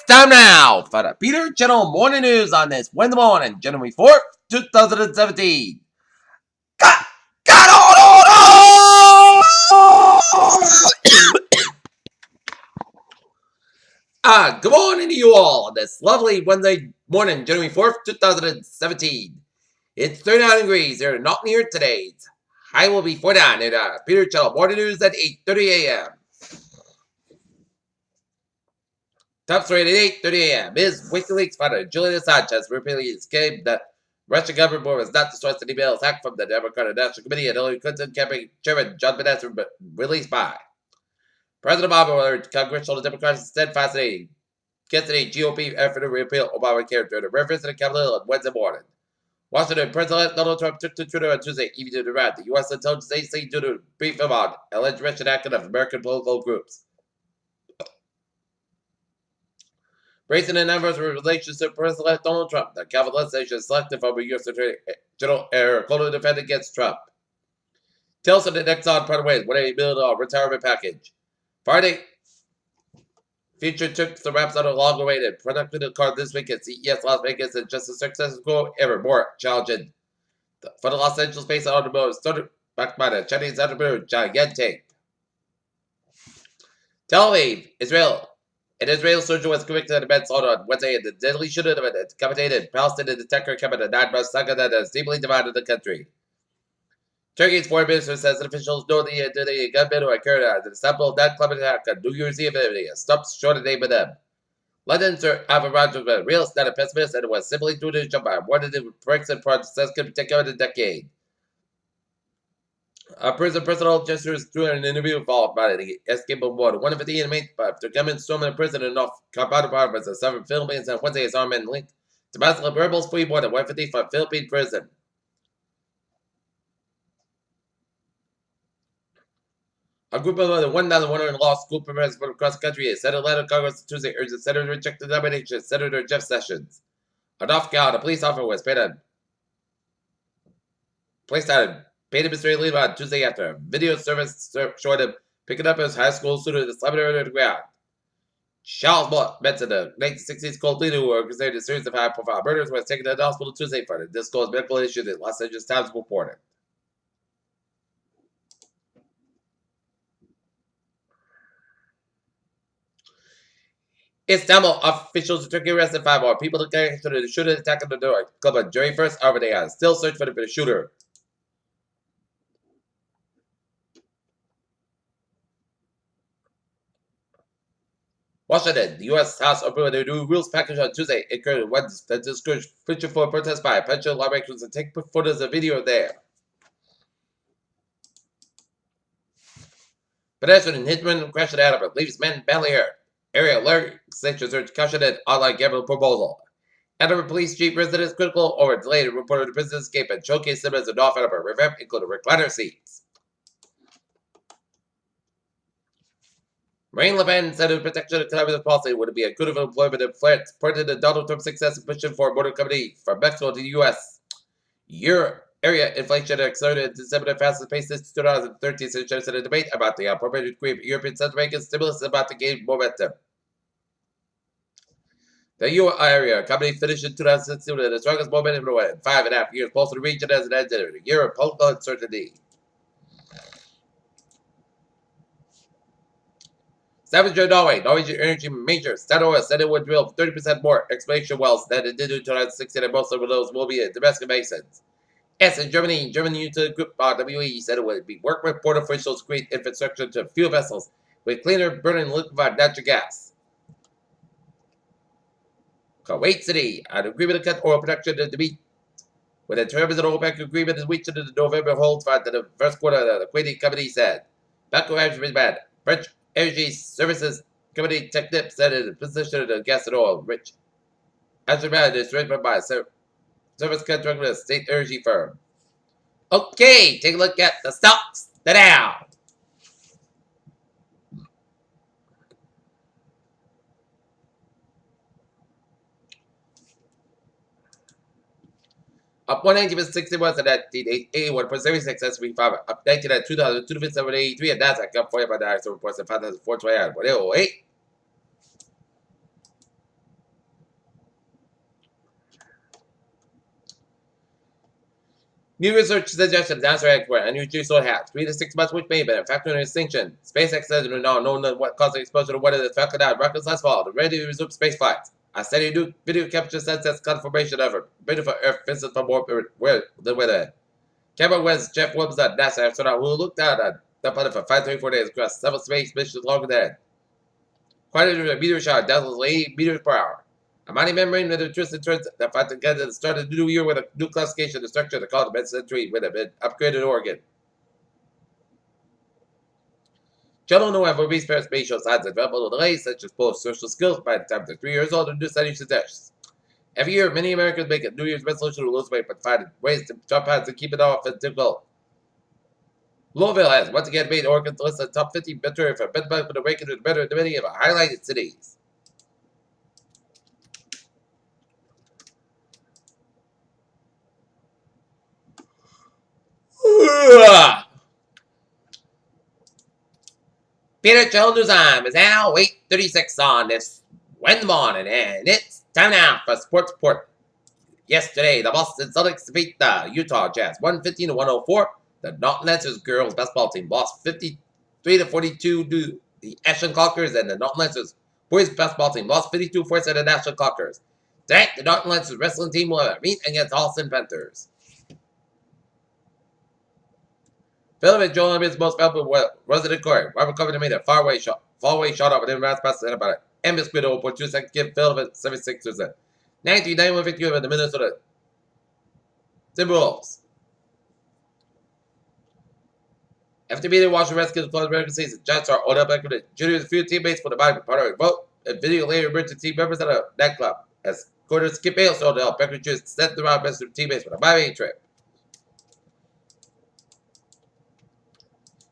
Time now for the Peter Channel Morning News on this Wednesday morning, January 4th, 2017. Good morning to you all on this lovely Wednesday morning, January 4th, 2017. It's 39 degrees here, not near today's. High will be 49 in Peter Channel Morning News at 8:30 a.m. Top story at 8:30 a.m. is WikiLeaks founder Julian Sanchez repeatedly escaped the Russian government was not the source of emails hacked from the Democratic National Committee and Hillary Clinton campaign chairman John Podesta released by President Obama urged congressional Democrats instead fascinating yesterday GOP effort to repeal Obamacare during a reference to Capitol Hill on Wednesday morning. Washington President Donald Trump took to Twitter on Tuesday evening to demand the U.S. intelligence agency due to brief him on alleged Russian action of American political groups. Raising the numbers with relations to President Donald Trump, the Capitol legislation selected from a U.S. Attorney General Eric Holder to defend against Trump. Tilson and Exxon parted ways with a $1 billion retirement package. Friday, Future took the wraps on a long-awaited productive card this week at CES Las Vegas and just as successful ever more challenging. For the Los Angeles-based automobile started backed by the Chinese entrepreneur Gigantic. Tel Aviv, Israel. An Israeli soldier was convicted of events on Wednesday in the deadly shooting of a decapitated Palestinian attacker coming a 9-month saga that has deeply divided the country. Turkey's foreign minister says that officials know the gunmen who carried out the Istanbul nightclub attack on New Year's Eve evening and stopped short of naming them. London's Sir Alvin Rogers was a realist, not a pessimist, and it was simply due to jump by one of the Brexit process could take out a decade. A prison personnel gestures through an interview followed by the escape of more than 150 inmates after gunmen storming a prison in North compound apartments of 7 Philippines on Wednesday as armed men linked to Muslim rebels free more than 150 from Philippine prison. A group of more than 1,100 law school professors from across the country sent a letter to Congress Tuesday urging the Senate to reject the nomination of Senator Jeff Sessions. On off count, a police officer was placed on paid administrative leave on Tuesday after a video service showed him picking up his high school student and slamming her to the ground. Charles Benson, a 1960s cold leader who orchestrated a series of high-profile murders, was taken to the hospital Tuesday for a disclosed medical issue that Los Angeles Times reported. Istanbul officials in Turkey arrested 5 more people connected to the shooting attack on the door club on January 1st. However, they are still searching for the shooter. Washington, the U.S. House approved a new rules package on Tuesday, encouraging ones that discourage future for protests by potential lawmakers to take photos and video there. Pedestrian and hitman crashed at Adam leaves men badly hurt. Area legislatures urged caution and online gambling proposal. Adam police chief residents critical over delayed reported the president's escape and showcased him as a North Adam revamp, including recliner seats. Marine Le Pen said the protection of climate policy would be a good of employment in France, pointed to Donald Trump's success in pushing for a border company from Mexico to the U.S. Euro area inflation accelerated to 7 at fastest pace since 2013, suggested a debate about the appropriate degree of European Central Bank stimulus is about to gain momentum. The Euro area company finished in 2016 with the strongest momentum in 5.5 years, close to the region as it ended in a year of political uncertainty. Stavanger, Norway. Norwegian energy major Statoil said it would drill 30% more exploration wells than it did in 2016, and most of those will be in domestic basins. As in Germany, German utility group RWE said it would be working with port officials to create infrastructure to fuel vessels with cleaner burning liquefied natural gas. Kuwait City, an agreement to cut oil production to meet with a terms of the OPEC agreement is reached in the November holds for the first quarter, the Kuwaiti company said. Baku French Energy Services Company Technip said it is positioned in gas and oil rich. Azerbaijan is driven by a service contract with a state energy firm. Okay, take a look at the stocks. The Dow. Up 190.61 at 81.76 S&P 500. Up 19 at 2,257.83 at Nasdaq. Up 40 by 9 reports at 5,429. 108. New research suggests that NASA expert unusually sold hats 3 to 6 months which may have been a factor in extinction. SpaceX says no known what caused the exposure to weather that affected out rockets last fall. They're ready to resume space flights. A steady new video capture sunsets confirmation of a beautiful Earth visits from more the weather. Camera West Jeff Williams at NASA astronaut who looked out at the planet for 534 days across several space missions longer than quite a meteor shower dazzles 80 meters per hour. A mighty membrane with a twisted turns that fight together the start of the new year with a new classification of the structure that called the mid-century with an upgraded organ. Children who have obese parents may show signs of developmental delays such as poor social skills by the time they're 3 years old, and new study suggests. Every year, many Americans make a New Year's resolution to lose weight, but find ways to jump out to keep it off and difficult. Louisville has once again made Oregon's list of top 50 better for bedbugs with awakening to better than many of our highlighted cities. Peter Children's time is now 8:36 on this Wednesday morning, and it's time now for Sports Report. Yesterday, the Boston Celtics beat the Utah Jazz 115 to 104. The Norton Lancers girls basketball team lost 53 to 42 to the Ashland Clockers, and the Norton Lancers boys basketball team lost 52-47 to the Ashland Clockers. Tonight, the Norton Lancers wrestling team will meet against Austin Panthers. Philip Joel Embiid's most valuable was in the court. Robert Covington made a faraway shot off an inbounds pass to about an Embiid squid over 2 seconds. Give Philip 76%. 93-91 victory over the Minnesota Timberwolves. After beating Washington Redskins for the regular season, Giants are Odell Beckham Jr.'s few teammates for the body part of a vote. A video later emerged team members at a nightclub as quarter Skip Bayless Odell Beckham Jr. sent the round best of teammates for the Miami trip.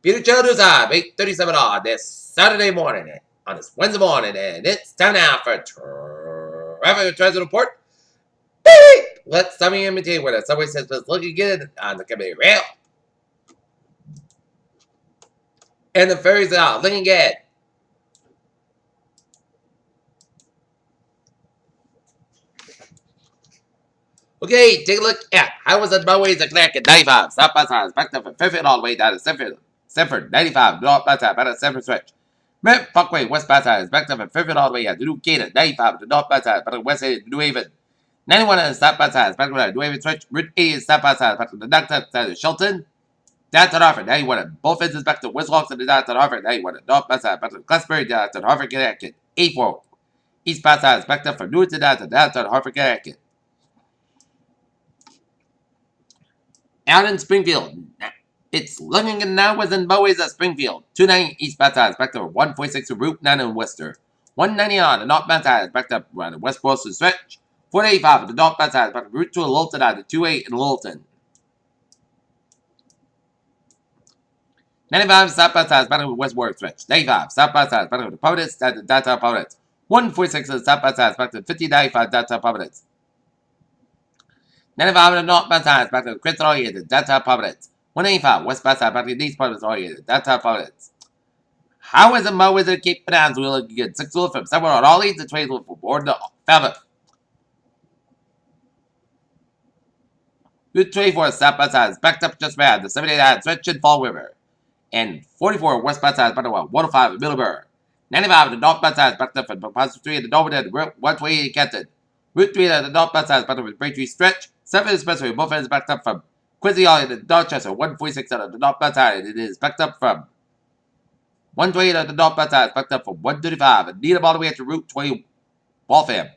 Peter Children's time, 8:37 on this Saturday morning, on this Wednesday morning, and it's time now for Traffic Transit Report. Beep! Let's tell me imitate where the subway system is looking good on the committee rail. And the ferries are looking good. Okay, take a look at how was the Bowies at Clark at 95. South by side, back up from Fairfield all the way down to Sanford 95, north by side, back to Sanford stretch. Mid Parkway, west by side, is back up from Fairfield all the way out to New Gate at 95, to north by side, back to west side, New Haven. 91 and south by side, back to New Haven stretch. Route 80 is south by side, back to the north side of Shelton. Downtown Harvard, 91 and both ends is back to West Locks and the downtown Harvard, 91 and north by side, back to Glassbury, downtown Harvard, Connecticut. 84 east by side is backed up from Newton down to downtown Harvard, Connecticut. Out in Springfield, it's looking good now within Bowies at Springfield. 290 east by side is back to 146 to Route 9 in Worcester. 190 on the north by side is back to around the West Boston stretch. 485 at the north by side is back to Route 2 in Littleton out to 28 in Littleton. 95 south by side is back to West Warwick stretch. 95 south by side is back to Providence down to downtown Providence. 146 is south by side is back to 5095 downtown Providence. 95 on the north by side is back to Crescent oriented downtown Providence. 185 west by side back to East Providence oriented downtown Providence. How is the Mo Wizard Cape Bananas wheel looking good? 6 wheel from somewhere on all leads and 20 wheel from board to Falmouth. Route 24 south by side is backed up just bad. The 79 stretch in Fall River. And 44 west by side is back to 105 in Middleburg. 95 on the north by side is backed up from Positive 3 in the Norwood and 128 in Kenton. Route 3 on the north by side is backed up from Braintree stretch. 7 Expressway, both ends backed up from Quincy Island and Dorchester. 146 on the north by side, and it is backed up from 128 on the north by side, is backed up from 135 and Needham all the way to Route 20 Waltham.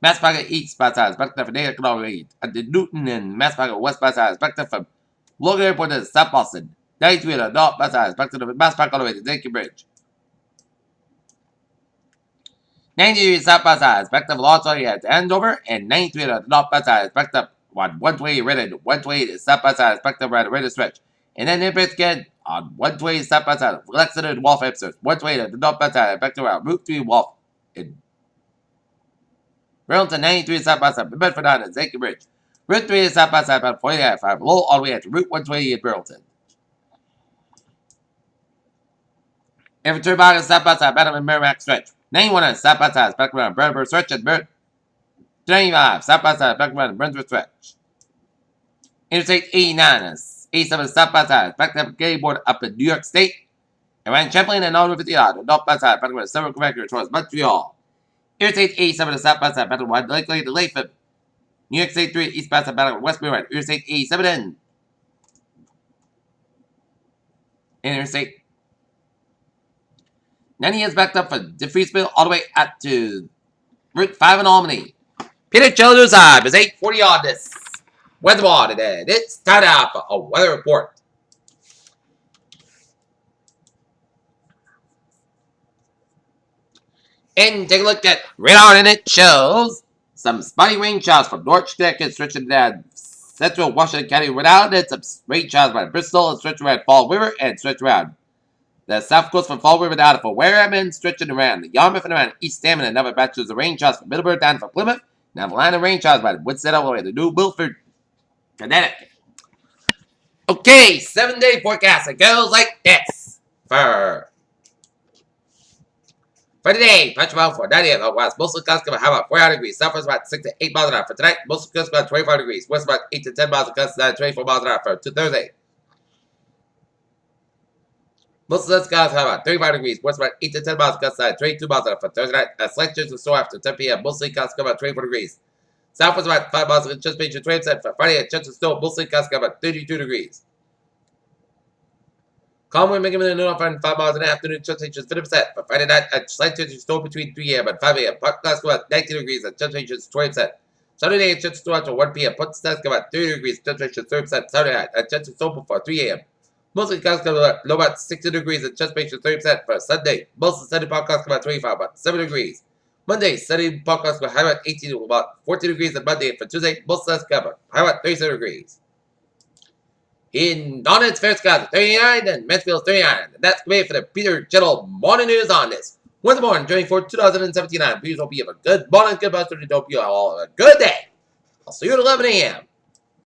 Masspaca east by side is backed up from Native Canal and the Newton and Masspaca west by side is backed up from Logan Airport to South Boston. 93 on the north by side is backed up from Masspaca all the way to Lincoln Bridge. 93 south by side is backed up alongside at Andover, and 93 on the north by side is backed up on 120 Reddit. 128 is south by side is backed up around the Reddit stretch. And then it again on 120 south by side of Lexington and Wolf Hipsters. 128 on the north by side is backed around Route 3 Wolf in Burlington. 93 south by side Bedford and Lincoln Bridge. Route 3 is south by side about 45 Lowell all the way to Route 120 in Burlington. Every turnabout is south by side Battle and Merrimack stretch. 91 on south by side is back around Brandenburg stretch and 95 south by side back around Brunswick stretch. Interstate 89, 87 South by side, back to skateboard up in New York State. And ran Champlain and on 50 yard, north by side, back to several Quebec towards Montreal. Interstate 87 South by side, back to one, likely to Latham. New York State 3 east by side, back to West Bay, Interstate 87 in. Interstate 90 is backed up from DeFreesville all the way out to Route 5 in Albany. Peter Childers time is 8:40 on this weather morning, and it's time out for a weather report. And take a look at radar, and it shows some spotty rain showers from North Connecticut stretching down central Washington County, Rhode Island, and some rain showers by Bristol and stretching around Fall River and stretch around the south coast from Fall River down to Wareham and stretching around the Yarmouth and around East Hampton, and another batches of rain showers from Middleburg down to Plymouth. Now the line of rain showers by Woodstead all the way to New Milford, Connecticut. Okay, 7-day forecast. It goes like this. For today, punch about for 90 of west. Mostly clouds going to have about 4 degrees. Southwest about 6 to 8 miles an hour. For tonight, mostly clouds about 25 degrees. West about 8 to 10 miles an hour. 24 miles an hour for Thursday. Most of the skies have about 35 degrees. West about 8 to 10 miles an hour. 22 miles an hour for Thursday night. A slight chance of snow after 10 p.m. Mostly clouds come about 24 degrees. Southwest about 5 miles an hour. Just major 20% for Friday. A chance of snow. Mostly clouds come about 32 degrees. Calm wind making the noon off on 5 miles in the afternoon. Temperature 50%. For Friday night, a slight chance of snow between 3 a.m. and 5 a.m. Park clouds come about 19 degrees. And temperature 20%. Saturday, a chance of snow after 1 p.m. Put stats come about 30 degrees. Temperature 30%. Saturday night, a chance of snow before 3 a.m. Mostly clouds come low about 60 degrees and temperature 30% for Sunday. Most of the sunny podcasts come about 25, about 7 degrees. Monday, sunny podcasts come high about 18 to about 14 degrees. And Monday, for Tuesday, most of the cover high about 37 degrees. In Donald's Fair Skies 39 and Mansfield 39. And that's going to be for the Peter Gentle Morning News on this Wednesday morning, joining for 2017. Please hope you have a good morning, good afternoon, hope you all have a good day. I'll see you at 11 a.m.